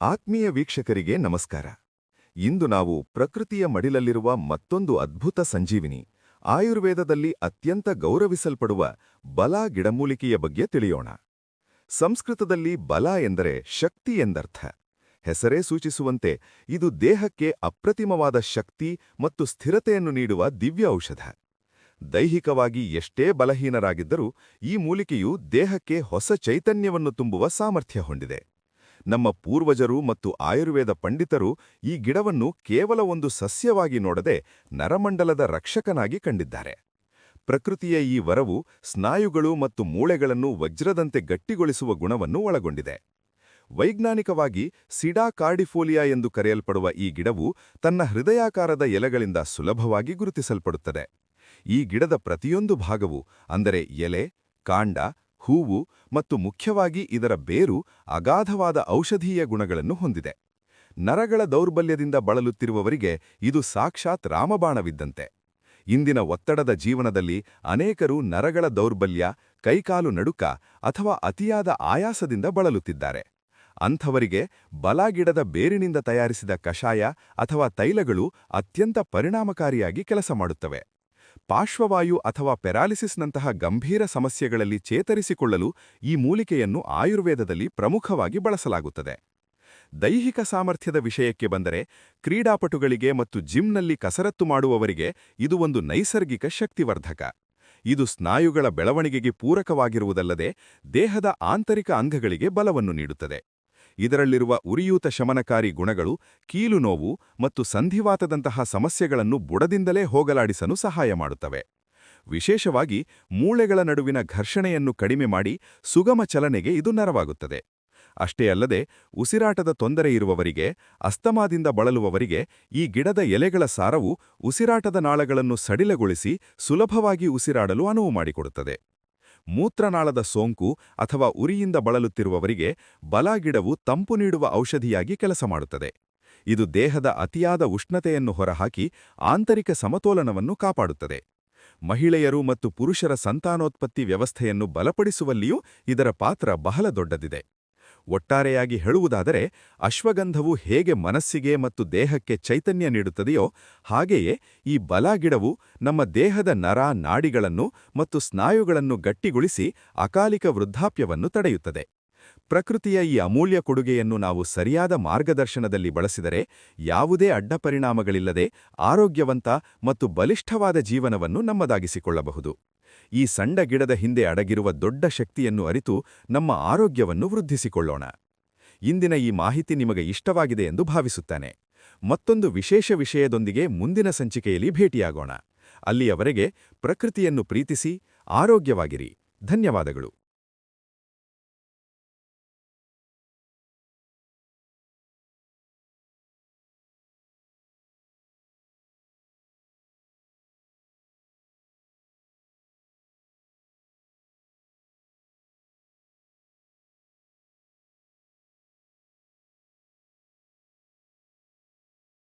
ಆತ್ಮೀಯ ವೀಕ್ಷಕರಿಗೆ ನಮಸ್ಕಾರ. ಇಂದು ನಾವು ಪ್ರಕೃತಿಯ ಮಡಿಲಲ್ಲಿರುವ ಮತ್ತೊಂದು ಅದ್ಭುತ ಸಂಜೀವಿನಿ, ಆಯುರ್ವೇದದಲ್ಲಿ ಅತ್ಯಂತ ಗೌರವಿಸಲ್ಪಡುವ ಬಲ ಗಿಡಮೂಲಿಕೆಯ ಬಗ್ಗೆ ತಿಳಿಯೋಣ. ಸಂಸ್ಕೃತದಲ್ಲಿ ಬಲ ಎಂದರೆ ಶಕ್ತಿ ಎಂದರ್ಥ. ಹೆಸರೇ ಸೂಚಿಸುವಂತೆ ಇದು ದೇಹಕ್ಕೆ ಅಪ್ರತಿಮವಾದ ಶಕ್ತಿ ಮತ್ತು ಸ್ಥಿರತೆಯನ್ನು ನೀಡುವ ದಿವ್ಯ ಔಷಧ. ದೈಹಿಕವಾಗಿ ಎಷ್ಟೇ ಬಲಹೀನರಾಗಿದ್ದರೂ ಈ ಮೂಲಿಕೆಯು ದೇಹಕ್ಕೆ ಹೊಸ ಚೈತನ್ಯವನ್ನು ತುಂಬುವ ಸಾಮರ್ಥ್ಯ ಹೊಂದಿದೆ. ನಮ್ಮ ಪೂರ್ವಜರು ಮತ್ತು ಆಯುರ್ವೇದ ಪಂಡಿತರು ಈ ಗಿಡವನ್ನು ಕೇವಲ ಒಂದು ಸಸ್ಯವಾಗಿ ನೋಡದೆ ನರಮಂಡಲದ ರಕ್ಷಕನಾಗಿ ಕಂಡಿದ್ದಾರೆ. ಪ್ರಕೃತಿಯ ಈ ವರವು ಸ್ನಾಯುಗಳು ಮತ್ತು ಮೂಳೆಗಳನ್ನು ವಜ್ರದಂತೆ ಗಟ್ಟಿಗೊಳಿಸುವ ಗುಣವನ್ನು ಒಳಗೊಂಡಿದೆ. ವೈಜ್ಞಾನಿಕವಾಗಿ ಸಿಡಾ ಕಾರ್ಡಿಫೋಲಿಯಾ ಎಂದು ಕರೆಯಲ್ಪಡುವ ಈ ಗಿಡವು ತನ್ನ ಹೃದಯಾಕಾರದ ಎಲೆಗಳಿಂದ ಸುಲಭವಾಗಿ ಗುರುತಿಸಲ್ಪಡುತ್ತದೆ. ಈ ಗಿಡದ ಪ್ರತಿಯೊಂದು ಭಾಗವು, ಅಂದರೆ ಎಲೆ, ಕಾಂಡ, ಹೂವು ಮತ್ತು ಮುಖ್ಯವಾಗಿ ಇದರ ಬೇರು ಅಗಾಧವಾದ ಔಷಧೀಯ ಗುಣಗಳನ್ನು ಹೊಂದಿದೆ. ನರಗಳ ದೌರ್ಬಲ್ಯದಿಂದ ಬಳಲುತ್ತಿರುವವರಿಗೆ ಇದು ಸಾಕ್ಷಾತ್ ರಾಮಬಾಣವಿದ್ದಂತೆ. ಇಂದಿನ ಒತ್ತಡದ ಜೀವನದಲ್ಲಿ ಅನೇಕರು ನರಗಳ ದೌರ್ಬಲ್ಯ, ಕೈಕಾಲು ನಡುಕ ಅಥವಾ ಅತಿಯಾದ ಆಯಾಸದಿಂದ ಬಳಲುತ್ತಿದ್ದಾರೆ. ಅಂಥವರಿಗೆ ಬಲಾಗಿಡದ ಬೇರಿನಿಂದ ತಯಾರಿಸಿದ ಕಷಾಯ ಅಥವಾ ತೈಲಗಳು ಅತ್ಯಂತ ಪರಿಣಾಮಕಾರಿಯಾಗಿ ಕೆಲಸ ಮಾಡುತ್ತವೆ. ಪಾರ್ಶ್ವವಾಯು ಅಥವಾ ಪೆರಾಲಿಸಿಸ್ನಂತಹ ಗಂಭೀರ ಸಮಸ್ಯೆಗಳಲ್ಲಿ ಚೇತರಿಸಿಕೊಳ್ಳಲು ಈ ಮೂಲಿಕೆಯನ್ನು ಆಯುರ್ವೇದದಲ್ಲಿ ಪ್ರಮುಖವಾಗಿ ಬಳಸಲಾಗುತ್ತದೆ. ದೈಹಿಕ ಸಾಮರ್ಥ್ಯದ ವಿಷಯಕ್ಕೆ ಬಂದರೆ, ಕ್ರೀಡಾಪಟುಗಳಿಗೆ ಮತ್ತು ಜಿಮ್ನಲ್ಲಿ ಕಸರತ್ತು ಮಾಡುವವರಿಗೆ ಇದು ಒಂದು ನೈಸರ್ಗಿಕ ಶಕ್ತಿವರ್ಧಕ. ಇದು ಸ್ನಾಯುಗಳ ಬೆಳವಣಿಗೆಗೆ ಪೂರಕವಾಗಿರುವುದಲ್ಲದೆ ದೇಹದ ಆಂತರಿಕ ಅಂಗಗಳಿಗೆ ಬಲವನ್ನು ನೀಡುತ್ತದೆ. ಇದರಲ್ಲಿರುವ ಉರಿಯೂತ ಶಮನಕಾರಿ ಗುಣಗಳು ಕೀಲು ನೋವು ಮತ್ತು ಸಂಧಿವಾತದಂತಹ ಸಮಸ್ಯೆಗಳನ್ನು ಬುಡದಿಂದಲೇ ಹೋಗಲಾಡಿಸಲು ಸಹಾಯ ಮಾಡುತ್ತವೆ. ವಿಶೇಷವಾಗಿ ಮೂಳೆಗಳ ನಡುವಿನ ಘರ್ಷಣೆಯನ್ನು ಕಡಿಮೆ ಮಾಡಿ ಸುಗಮ ಚಲನೆಗೆ ಇದು ನೆರವಾಗುತ್ತದೆ. ಅಷ್ಟೇ ಅಲ್ಲದೆ ಉಸಿರಾಟದ ತೊಂದರೆ ಇರುವವರಿಗೆ, ಅಸ್ತಮಾದಿಂದ ಬಳಲುವವರಿಗೆ ಈ ಗಿಡದ ಎಲೆಗಳ ಸಾರವು ಉಸಿರಾಟದ ನಾಳಗಳನ್ನು ಸಡಿಲಗೊಳಿಸಿ ಸುಲಭವಾಗಿ ಉಸಿರಾಡಲು ಅನುವು ಮಾಡಿಕೊಡುತ್ತದೆ. ಮೂತ್ರನಾಳದ ಸೋಂಕು ಅಥವಾ ಉರಿಯಿಂದ ಬಳಲುತ್ತಿರುವವರಿಗೆ ಬಲಾಗಿಡವು ತಂಪು ನೀಡುವ ಔಷಧಿಯಾಗಿ ಕೆಲಸ ಮಾಡುತ್ತದೆ. ಇದು ದೇಹದ ಅತಿಯಾದ ಉಷ್ಣತೆಯನ್ನು ಹೊರಹಾಕಿ ಆಂತರಿಕ ಸಮತೋಲನವನ್ನು ಕಾಪಾಡುತ್ತದೆ. ಮಹಿಳೆಯರು ಮತ್ತು ಪುರುಷರ ಸಂತಾನೋತ್ಪತ್ತಿ ವ್ಯವಸ್ಥೆಯನ್ನು ಬಲಪಡಿಸುವಲ್ಲಿಯೂ ಇದರ ಪಾತ್ರ ಬಹಳ ದೊಡ್ಡದಿದೆ. ಒಟ್ಟಾರೆಯಾಗಿ ಹೇಳುವುದಾದರೆ, ಅಶ್ವಗಂಧವು ಹೇಗೆ ಮನಸ್ಸಿಗೆ ಮತ್ತು ದೇಹಕ್ಕೆ ಚೈತನ್ಯ ನೀಡುತ್ತದೆಯೋ ಹಾಗೆಯೇ ಈ ಬಲಾಗಿಡವು ನಮ್ಮ ದೇಹದ ನರ, ನಾಡಿಗಳನ್ನು ಮತ್ತು ಸ್ನಾಯುಗಳನ್ನು ಗಟ್ಟಿಗೊಳಿಸಿ ಅಕಾಲಿಕ ವೃದ್ಧಾಪ್ಯವನ್ನು ತಡೆಯುತ್ತದೆ. ಪ್ರಕೃತಿಯ ಈ ಅಮೂಲ್ಯ ಕೊಡುಗೆಯನ್ನು ನಾವು ಸರಿಯಾದ ಮಾರ್ಗದರ್ಶನದಲ್ಲಿ ಬಳಸಿದರೆ ಯಾವುದೇ ಅಡ್ಡಪರಿಣಾಮಗಳಿಲ್ಲದೆ ಆರೋಗ್ಯವಂತ ಮತ್ತು ಬಲಿಷ್ಠವಾದ ಜೀವನವನ್ನು ನಮ್ಮದಾಗಿಸಿಕೊಳ್ಳಬಹುದು. ಈ ಸಣ್ಣ ಗಿಡದ ಹಿಂದೆ ಅಡಗಿರುವ ದೊಡ್ಡ ಶಕ್ತಿಯನ್ನು ಅರಿತು ನಮ್ಮ ಆರೋಗ್ಯವನ್ನು ವೃದ್ಧಿಸಿಕೊಳ್ಳೋಣ. ಇಂದಿನ ಈ ಮಾಹಿತಿ ನಿಮಗೆ ಇಷ್ಟವಾಗಿದೆ ಎಂದು ಭಾವಿಸುತ್ತಾನೆ. ಮತ್ತೊಂದು ವಿಶೇಷ ವಿಷಯದೊಂದಿಗೆ ಮುಂದಿನ ಸಂಚಿಕೆಯಲ್ಲಿ ಭೇಟಿಯಾಗೋಣ. ಅಲ್ಲಿಯವರೆಗೆ ಪ್ರಕೃತಿಯನ್ನು ಪ್ರೀತಿಸಿ ಆರೋಗ್ಯವಾಗಿರಿ. ಧನ್ಯವಾದಗಳು.